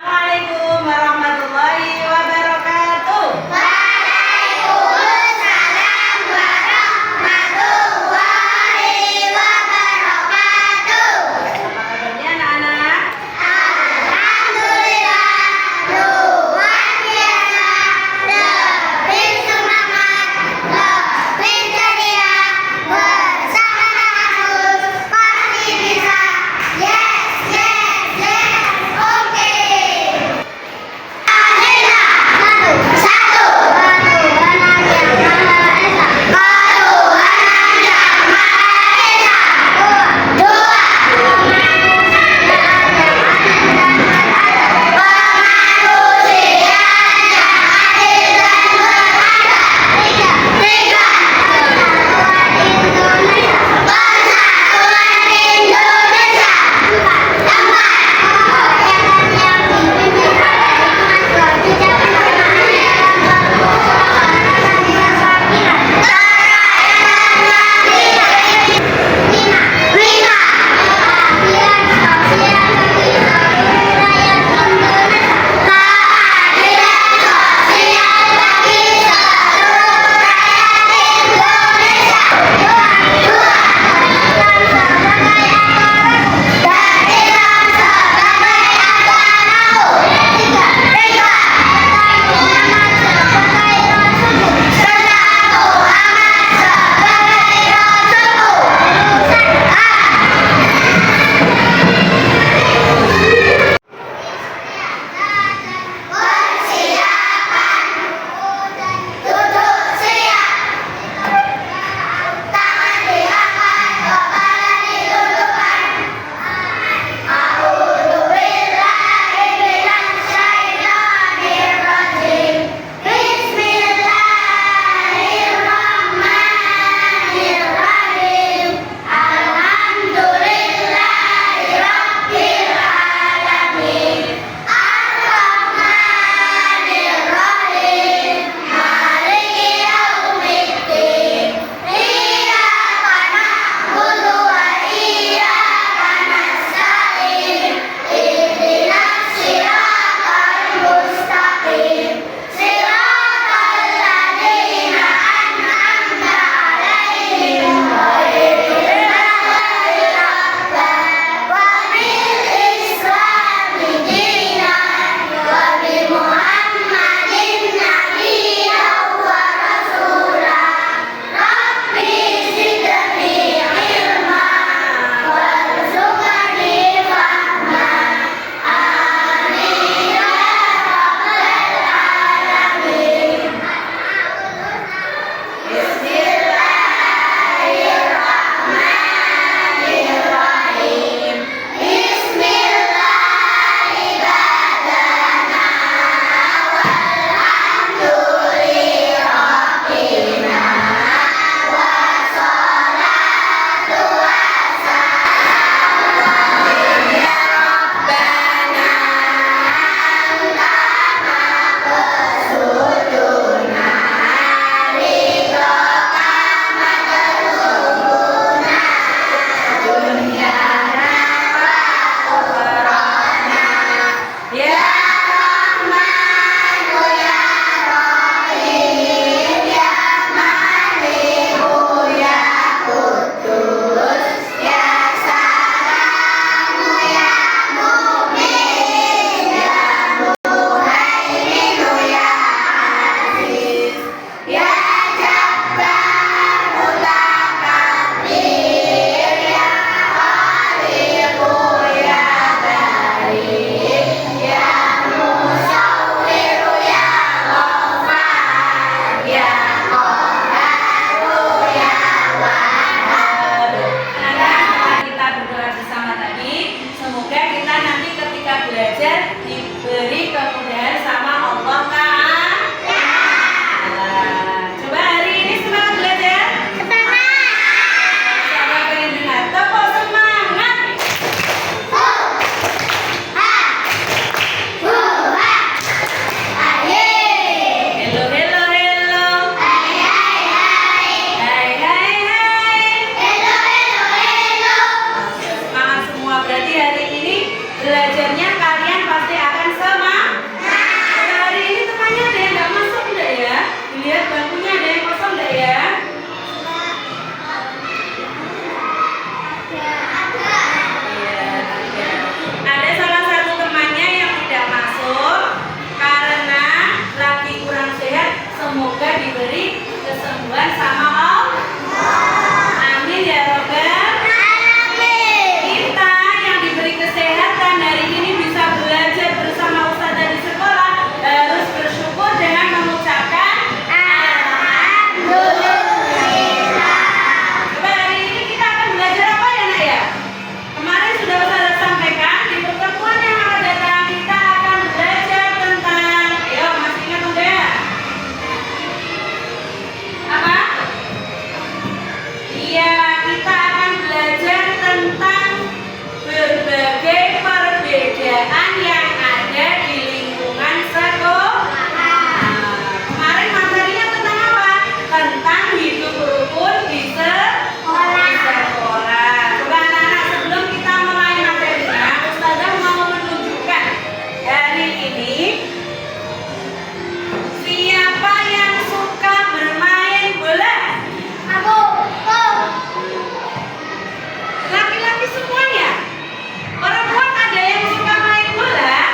Assalamualaikum warahmatullahi wabarakatuh. Waalaikumsalam warahmatullahi wabarakatuh. Apa kabarnya anak-anak? Alhamdulillah, luar biasa, lebih semangat, lebih ceria, bersama Nasus pasti bisa. Yes, yes, yes, oke. Satu, Tuhan yang Maha Esa. Tuhan yang Maha Esa. Dua, kemanusiaan yang adil dan beradab. Tiga, persatuan Indonesia. Persatuan Indonesia. Empat, kegiatan yang dipimpin oleh Mas kebijakan kemanusiaan dan kerukunan kebakiran. Lima, keadilan sosial bagi seluruh rakyat Indonesia. Keadilan sosial bagi seluruh rakyat Indonesia. Dua, Islam sebagai agama dan Islam sebagai agamaku. Tiga, serta Muhammad sebagai Rasulku. Serta Muhammad sebagai Rasulku. Persiapan, duduk siap, tangan diangkat, kepala ditundukkan. A'udzubillahi minasyaitonirrajim. Bismillahirrahmanirrahim. Alhamdulillahi rabbil alamin. Ar-Rahmanir-Rahim. Maliki yaumiddin. Iyyaka na'budu wa iyyaka nasta'in. Ihdinas siratal mustaqim. Siratal ladzina an'amta 'alaihim ghairil maghdubi 'alaihim wa bil islami dinan wa bi Muhammadin nabiyyan wa rasulan. Rabbi zidni ilma warzuqni fahma. Amin ya rabbal alamin. Bismillahirrahmanirrahim. Bismillahi badana walhamdulillahi rabbina wassalatu wassalamu ya rabbana anta maqsuduna ridhoka matlubuna dunyana wa ukhrana ya Rahmanu ya Rahim ya Maliku ya Qudus ya Salamu ya Mu'min ya Muhaiminu ya Aziz ya Jabbar Mutakabbir ya Khaliqu ya Barik ya Musawwir ya Ghaffar ya Qahharu ya Wahhab. Anak-anak, kita berdoa bersama tadi. Semoga kita nanti ketika belajar diberi kemudahan sama Allah Ta'ala. Coba hari ini semangat belajar. Siapa pengen dengar? Tepuk semangat. Hello, hello, hello. Hai, hai, hai. Semangat semua. Berarti hari ini belajarnya kalian pasti akan semangat. semoga diberi kesembuhan sama Allah. Amin ya robbal. Kita yang diberi kesehatan hari ini bisa belajar bersama Ustazah di sekolah harus bersyukur dengan mengucapkan Alhamdulillah. coba hari ini kita akan belajar apa ya nak ya? Kemarin sudah Ustazah sampaikan di pertemuan yang akan datang kita akan belajar tentang, ayo masih ingat udah? Apa? Iya, kita akan belajar tentang berbagai perbedaan yang ada di lingkungan sekolah. Kemarin materinya tentang apa? Tentang hidup rukun di sekolah. Coba anak-anak sebelum kita mulai materinya, Ustazah mau menunjukkan hari ini siapa yang suka bermain bola? Aku. Laki-laki semuanya. Perempuan ada yang suka main bola?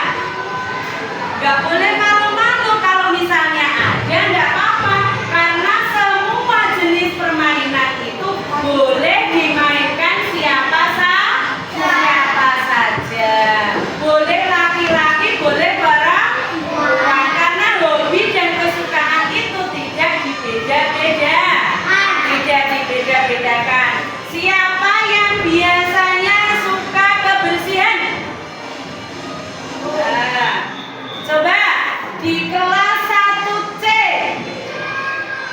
Gak boleh malu-malu kalau misalnya ada, gak apa-apa. Karena semua jenis permainan itu boleh dimainkan siapa saja. Boleh laki-laki, boleh perempuan. Karena hobi dan kesukaan itu tidak dibeda-bedakan. Siapa yang biasanya suka kebersihan? Nah, coba di kelas 1C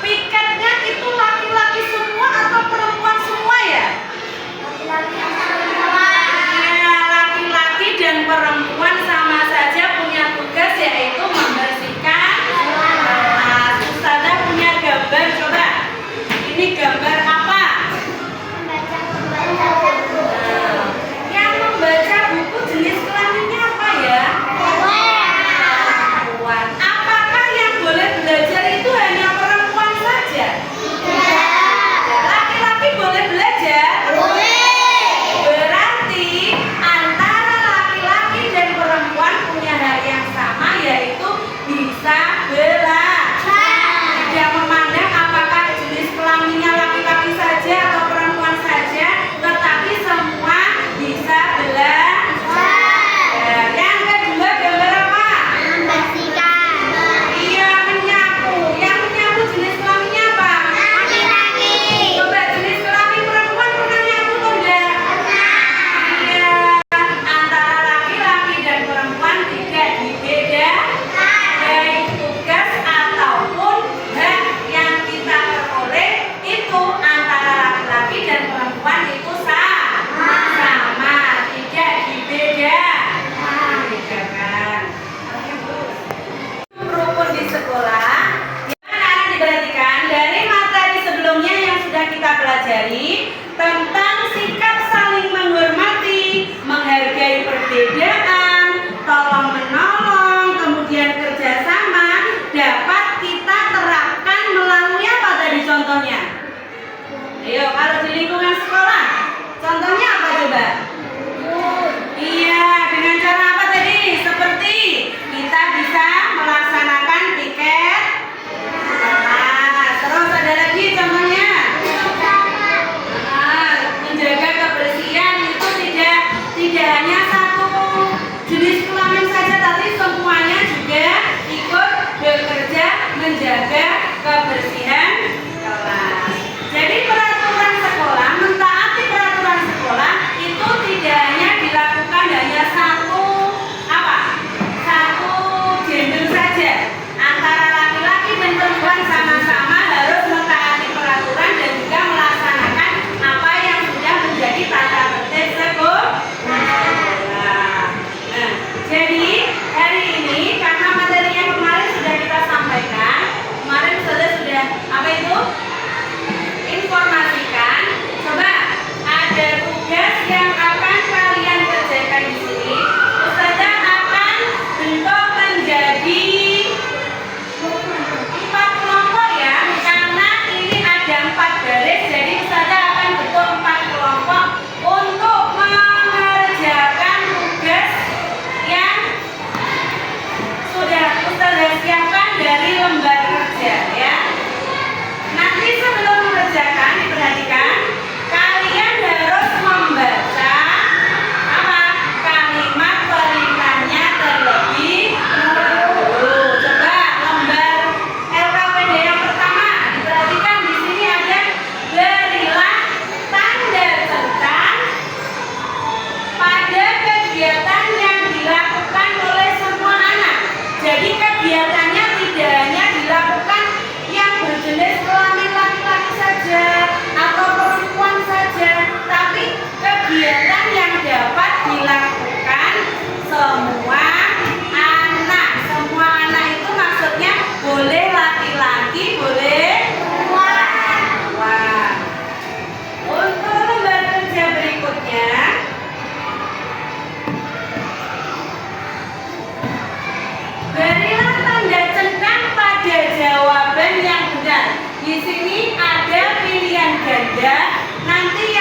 piketnya itu laki-laki semua atau perempuan semua ya? Ya, laki-laki dan perempuan sama saja punya tugas yaitu membersihkan kelas. Ustazah punya gambar, coba Di sini ada pilihan ganda. Nanti